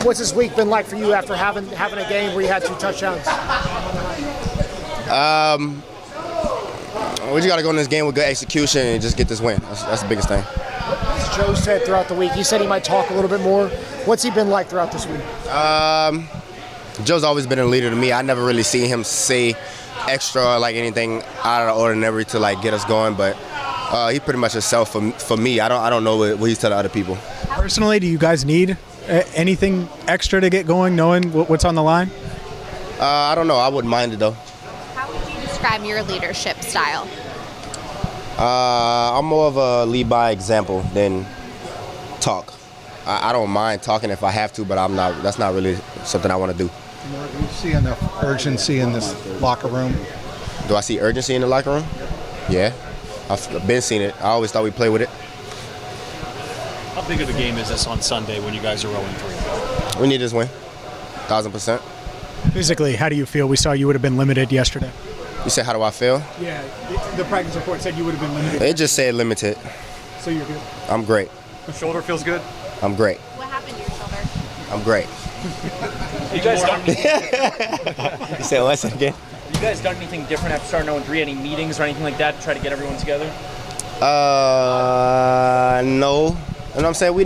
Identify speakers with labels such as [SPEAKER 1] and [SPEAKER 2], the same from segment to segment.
[SPEAKER 1] What's this week been like for you after having a game where you had 2 touchdowns?
[SPEAKER 2] We just got to go in this game with good execution and just get this win. That's the biggest thing.
[SPEAKER 1] As Joe said throughout the week, he said he might talk a little bit more. What's he been like throughout this week?
[SPEAKER 2] Joe's always been a leader to me. I never really seen him say extra or like anything out of the ordinary to like get us going, but he pretty much himself for me. I don't know what he's telling other people.
[SPEAKER 3] Personally, do you guys need anything extra to get going, knowing what's on the line?
[SPEAKER 2] I don't know. I wouldn't mind it though.
[SPEAKER 4] How would you describe your leadership style?
[SPEAKER 2] I'm more of a lead by example than talk. I don't mind talking if I have to, but I'm not. That's not really something I want to do.
[SPEAKER 5] Do you see enough urgency in this locker room?
[SPEAKER 2] Do I see urgency in the locker room? Yeah, I've been seeing it. I always thought we'd play with it.
[SPEAKER 6] How big of a game is this on Sunday when you guys are 0-3?
[SPEAKER 2] We need this win, 1,000%.
[SPEAKER 3] Physically, how do you feel? We saw you would have been limited yesterday.
[SPEAKER 2] You said, how do I feel?
[SPEAKER 3] Yeah, the practice report said you would have been limited.
[SPEAKER 2] It just said limited.
[SPEAKER 3] So you're good?
[SPEAKER 2] I'm great.
[SPEAKER 6] The shoulder feels good?
[SPEAKER 2] I'm great.
[SPEAKER 4] What happened to your shoulder?
[SPEAKER 2] I'm great.
[SPEAKER 6] You guys done
[SPEAKER 2] You said what again?
[SPEAKER 6] You guys done anything different after starting 0-3? Any meetings or anything like that to try to get everyone together?
[SPEAKER 2] No. You know what I'm saying? We're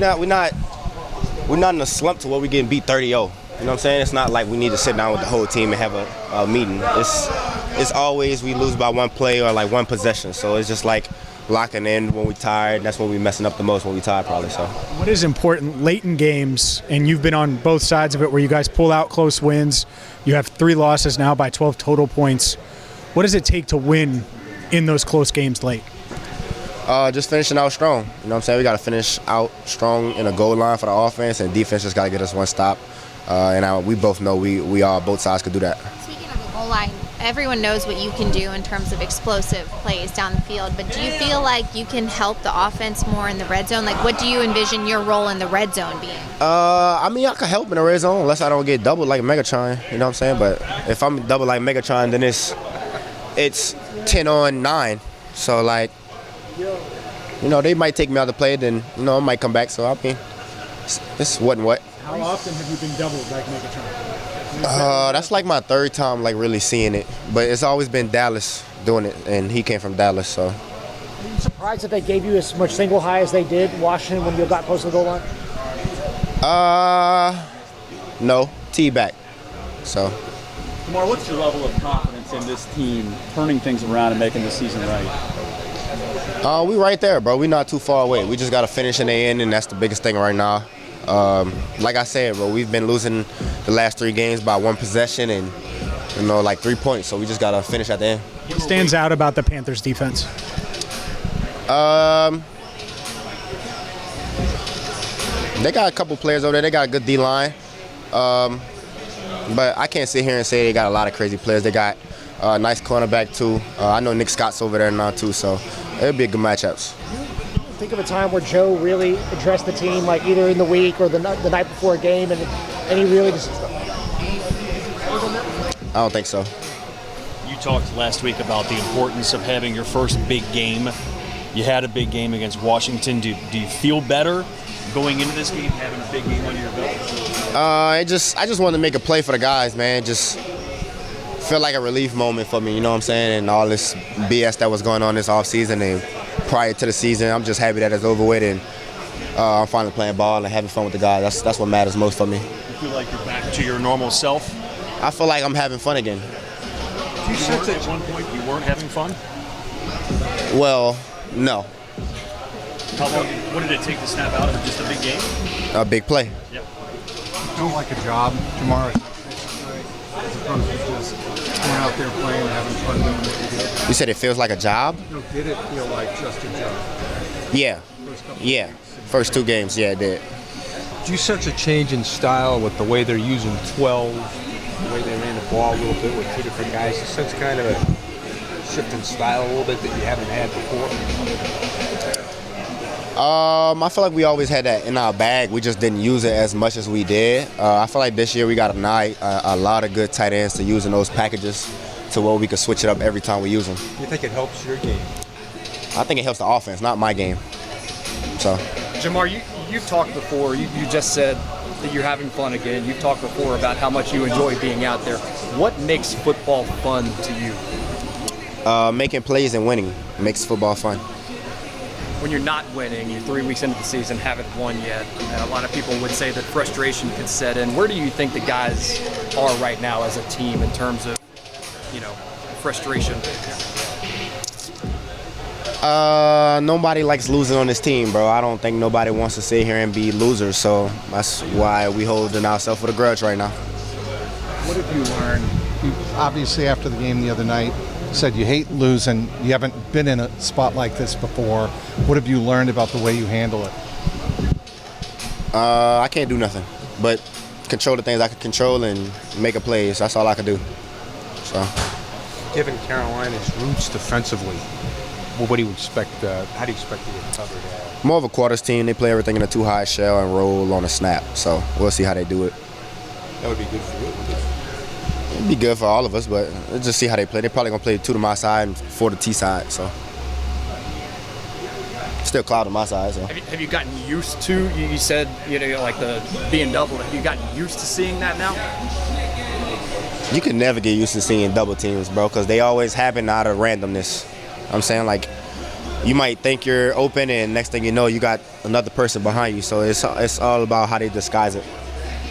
[SPEAKER 2] not in a slump to where we getting beat 30-0. You know what I'm saying? It's not like we need to sit down with the whole team and have a meeting. It's always we lose by one play or like one possession. So it's just like locking in when we're tired. That's when we're messing up the most, when we're tired probably. So
[SPEAKER 3] what is important late in games, and you've been on both sides of it where you guys pull out close wins. You have 3 losses now by 12 total points. What does it take to win in those close games late?
[SPEAKER 2] Just finishing out strong. You know what I'm saying? We got to finish out strong in a goal line for the offense, and defense just got to get us one stop. And we both know we all both sides could do that.
[SPEAKER 4] Speaking of the goal line, everyone knows what you can do in terms of explosive plays down the field, but do you feel like you can help the offense more in the red zone? Like, what do you envision your role in the red zone being?
[SPEAKER 2] I mean, I can help in the red zone unless I don't get doubled like Megatron. You know what I'm saying? But if I'm doubled like Megatron, then it's 10 on 9. So like, you know, they might take me out of the play, then I might come back. So I mean, it's what and what.
[SPEAKER 3] How often have you been doubled like Megatron?
[SPEAKER 2] That's like my 3rd time like really seeing it, but it's always been Dallas doing it, and he came from Dallas, so.
[SPEAKER 1] Are you surprised that they gave you as much single high as they did, Washington, when you got close to the goal line?
[SPEAKER 2] No, T-back. So.
[SPEAKER 7] Kamar, what's your level of confidence in this team turning things around and making the season right?
[SPEAKER 2] We right there, bro. We not too far away. We just got to finish in the end, and that's the biggest thing right now. Like I said, bro, we've been losing the last 3 games by 1 possession and, like 3 points. So we just got to finish at the end.
[SPEAKER 3] What stands out about the Panthers defense?
[SPEAKER 2] They got a couple players over there. They got a good D-line. But I can't sit here and say they got a lot of crazy players. They got a nice cornerback, too. I know Nick Scott's over there now, too. So it'll be a good matchups.
[SPEAKER 1] Think of a time where Joe really addressed the team, like either in the week or the night before a game, and he really just.
[SPEAKER 2] I don't think so.
[SPEAKER 6] You talked last week about the importance of having your first big game. You had a big game against Washington. Do you feel better going into this game, having a big game under your belt?
[SPEAKER 2] I just wanted to make a play for the guys, man. Just felt like a relief moment for me, you know what I'm saying? And all this BS that was going on this offseason and prior to the season, I'm just happy that it's over with, and I'm finally playing ball and having fun with the guys. That's what matters most for me.
[SPEAKER 6] You feel like you're back to your normal self?
[SPEAKER 2] I feel like I'm having fun again.
[SPEAKER 6] You sense at one point you weren't having fun?
[SPEAKER 2] Well, no.
[SPEAKER 6] How long? What did it take to snap out of it? Just a big game?
[SPEAKER 2] A big play.
[SPEAKER 6] Yep.
[SPEAKER 5] Don't like a job tomorrow, as opposed to just going out there playing and having fun doing what you do.
[SPEAKER 2] You said it feels like a job?
[SPEAKER 5] No, did it feel like just a job?
[SPEAKER 2] Yeah. Yeah. First 2 games, yeah, it did.
[SPEAKER 8] Do you sense a change in style with the way they're using 12, the way they ran the ball a little bit with 2 different guys? You sense kind of a shift in style a little bit that you haven't had before?
[SPEAKER 2] I feel like we always had that in our bag. We just didn't use it as much as we did. I feel like this year we got a lot of good tight ends to use in those packages to where we can switch it up every time we use them.
[SPEAKER 8] Do you think it helps your game?
[SPEAKER 2] I think it helps the offense, not my game. So.
[SPEAKER 9] Jamar, you've talked before. You just said
[SPEAKER 7] that you're having fun again. You've talked before about how much you enjoy being out there. What makes football fun to you?
[SPEAKER 2] Making plays and winning makes football fun.
[SPEAKER 7] When you're not winning, you're 3 weeks into the season, haven't won yet. And a lot of people would say that frustration could set in. Where do you think the guys are right now as a team in terms of, frustration?
[SPEAKER 2] Nobody likes losing on this team, bro. I don't think nobody wants to sit here and be losers, so that's why we holding ourselves with a grudge right now.
[SPEAKER 5] What have you learned? Obviously, after the game the other night, you said you hate losing. You haven't been in a spot like this before. What have you learned about the way you handle it?
[SPEAKER 2] I can't do nothing but control the things I can control and make a play. So that's all I can do. So,
[SPEAKER 8] Given Carolina's roots defensively, what do you expect? How do you expect to get covered?
[SPEAKER 2] more of a quarters team. They play everything in a too high shell and roll on a snap. So we'll see how they do it.
[SPEAKER 8] That would be good for you. Wouldn't it?
[SPEAKER 2] It'd be good for all of us, but let's just see how they play. They're probably gonna play 2 to my side and 4 to T side. So still cloud on my side. So
[SPEAKER 7] Have you gotten used to? You said like the being doubled. Have you gotten used to seeing that now?
[SPEAKER 2] you can never get used to seeing double teams, bro, because they always happen out of randomness. I'm saying, like, you might think you're open, and next thing you know, you got another person behind you. So it's all about how they disguise it.